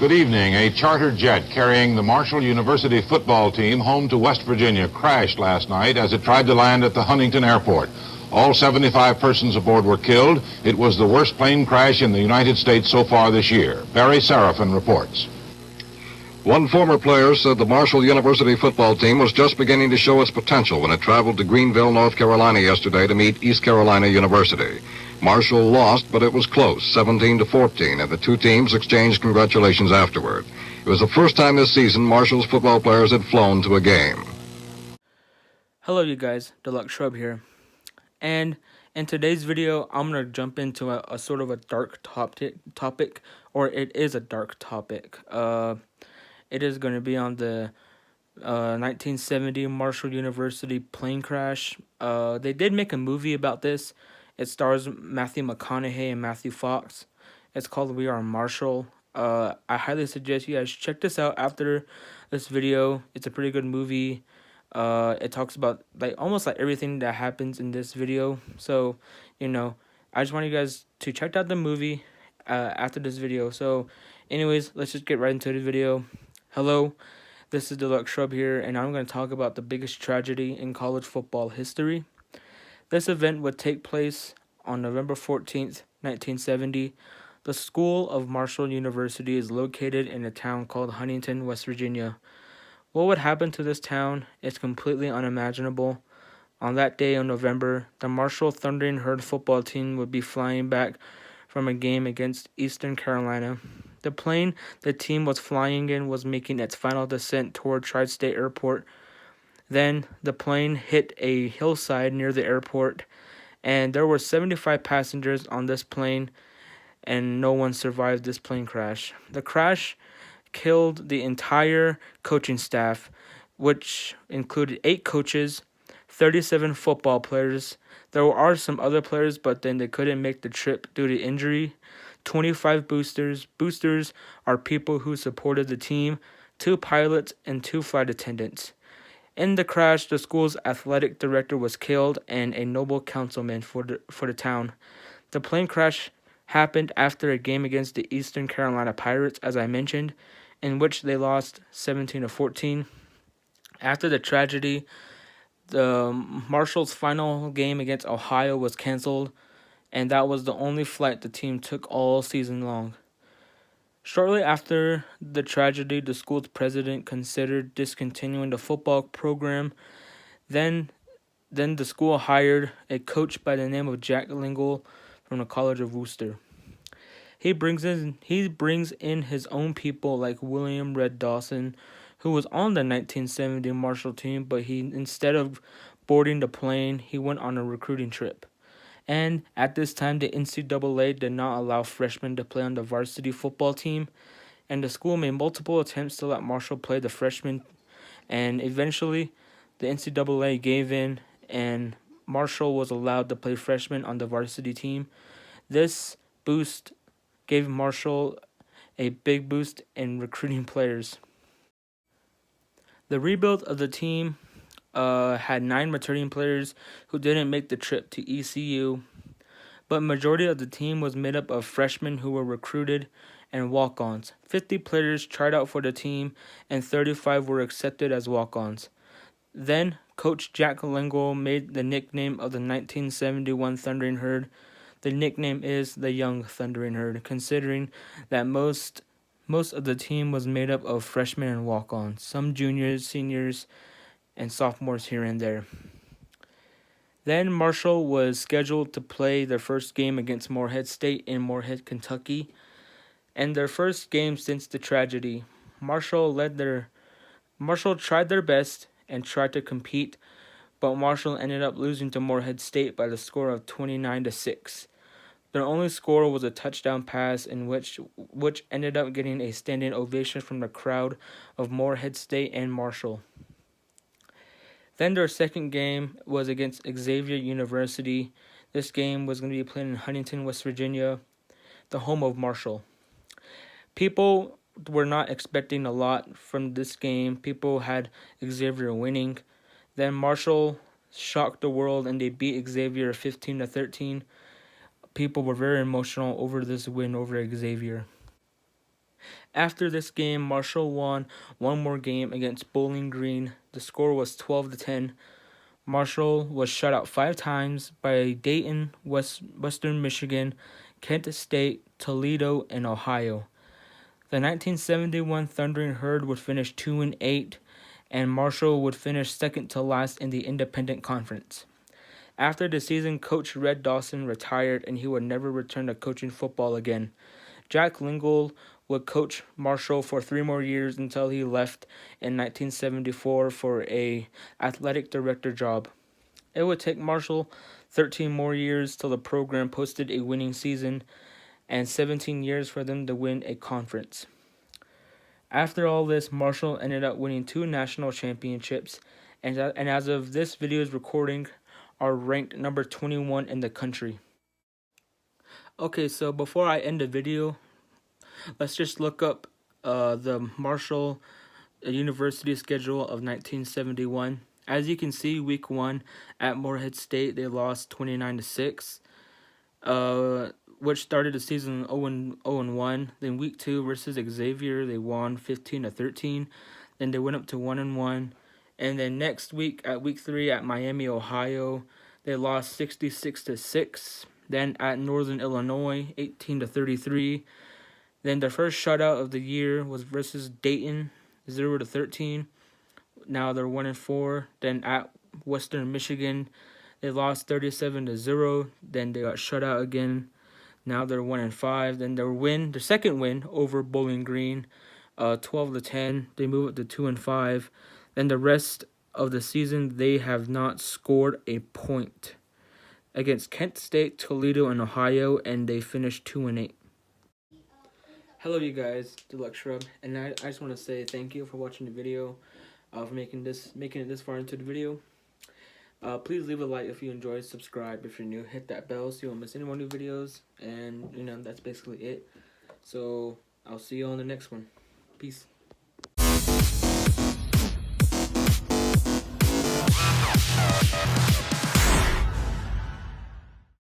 Good evening. A charter jet carrying the Marshall University football team home to West Virginia crashed last night as it tried to land at the Huntington Airport. All 75 persons aboard were killed. It was the worst plane crash in the United States so far this year. Barry Serafin reports. One former player said the Marshall University football team was just beginning to show its potential when it traveled to Greenville, North Carolina yesterday to meet East Carolina University. Marshall lost, but it was close, 17-14, and the two teams exchanged congratulations afterward. It was the first time this season Marshall's football players had flown to a game. Hello you guys, Deluxe Shrub here. And in today's video, I'm going to jump into a sort of a dark topic, or it is a dark topic. It is going to be on the 1970 Marshall University plane crash. They did make a movie about this. It stars Matthew McConaughey and Matthew Fox. It's called We Are Marshall. I highly suggest you guys check this out after this video. It's a pretty good movie. It talks about almost everything that happens in this video. So, I just want you guys to check out the movie after this video. So, anyways, let's just get right into the video. Hello, this is Deluxe Shrub here, and I'm going to talk about the biggest tragedy in college football history. This event would take place on November 14th, 1970. The School of Marshall University is located in a town called Huntington, West Virginia. What would happen to this town is completely unimaginable. On that day in November, the Marshall Thundering Herd football team would be flying back from a game against Eastern Carolina. The plane the team was flying in was making its final descent toward Tri-State Airport. Then the plane hit a hillside near the airport, and there were 75 passengers on this plane, and no one survived this plane crash. The crash killed the entire coaching staff, which included 8 coaches, 37 football players. There are some other players, but then they couldn't make the trip due to injury. 25 boosters. Boosters are people who supported the team, 2 pilots, and 2 flight attendants. In the crash, the school's athletic director was killed and a noble councilman for the town. The plane crash happened after a game against the Eastern Carolina Pirates, as I mentioned, in which they lost 17-14. After the tragedy, the Marshall's final game against Ohio was canceled, and that was the only flight the team took all season long. Shortly after the tragedy, the school's president considered discontinuing the football program. Then the school hired a coach by the name of Jack Lingle from the College of Wooster. He brings in his own people like William Red Dawson, who was on the 1970 Marshall team, but instead of boarding the plane, he went on a recruiting trip. And at this time, the NCAA did not allow freshmen to play on the varsity football team, and the school made multiple attempts to let Marshall play the freshmen, and eventually the NCAA gave in, and Marshall was allowed to play freshmen on the varsity team. This boost gave Marshall a big boost in recruiting players. The rebuild of the team had 9 returning players who didn't make the trip to ECU, but majority of the team was made up of freshmen who were recruited and walk-ons. 50 players tried out for the team, and 35 were accepted as walk-ons. Then, Coach Jack Lingle made the nickname of the 1971 Thundering Herd. The nickname is the Young Thundering Herd, considering that most of the team was made up of freshmen and walk-ons, some juniors, seniors, and sophomores here and there. Then Marshall was scheduled to play their first game against Morehead State in Morehead, Kentucky, and their first game since the tragedy. Marshall tried their best and tried to compete, but Marshall ended up losing to Morehead State by the score of 29-6. Their only score was a touchdown pass, in which ended up getting a standing ovation from the crowd of Morehead State and Marshall. Then their second game was against Xavier University. This game was going to be played in Huntington, West Virginia, the home of Marshall. People were not expecting a lot from this game. People had Xavier winning. Then Marshall shocked the world and they beat Xavier 15-13. People were very emotional over this win over Xavier. After this game, Marshall won one more game against Bowling Green. The score was 12-10. Marshall was shut out 5 times by Dayton, Western Michigan, Kent State, Toledo, and Ohio. The 1971 Thundering Herd would finish 2-8, and Marshall would finish second to last in the Independent Conference. After the season, Coach Red Dawson retired, and he would never return to coaching football again. Jack Lingle would coach Marshall for 3 more years until he left in 1974 for a athletic director job. It would take Marshall 13 more years till the program posted a winning season, and 17 years for them to win a conference. After all this, Marshall ended up winning 2 national championships, and as of this video's recording, are ranked number 21 in the country. Okay, so before I end the video, let's just look up the Marshall University schedule of 1971. As you can see, week 1 at Morehead State, they lost 29-6, which started the season 0-1. Then week 2 versus Xavier, they won 15-13. Then they went up to 1-1. And then next week, at week 3 at Miami, Ohio, they lost 66-6. Then at Northern Illinois, 18-33. Then their first shutout of the year was versus Dayton, 0-13. Now they're 1-4. Then at Western Michigan, they lost 37-0. Then they got shut out again. Now they're 1-5. Then their second win over Bowling Green, 12-10. They move up to 2-5. Then the rest of the season, they have not scored a point against Kent State, Toledo, and Ohio, and they finished 2-8. Hello, you guys, Deluxe Shrub, and I just want to say thank you for watching the video, for making it this far into the video. Please leave a like if you enjoyed, subscribe if you're new, hit that bell so you won't miss any more new videos, and that's basically it. So I'll see you on the next one. Peace.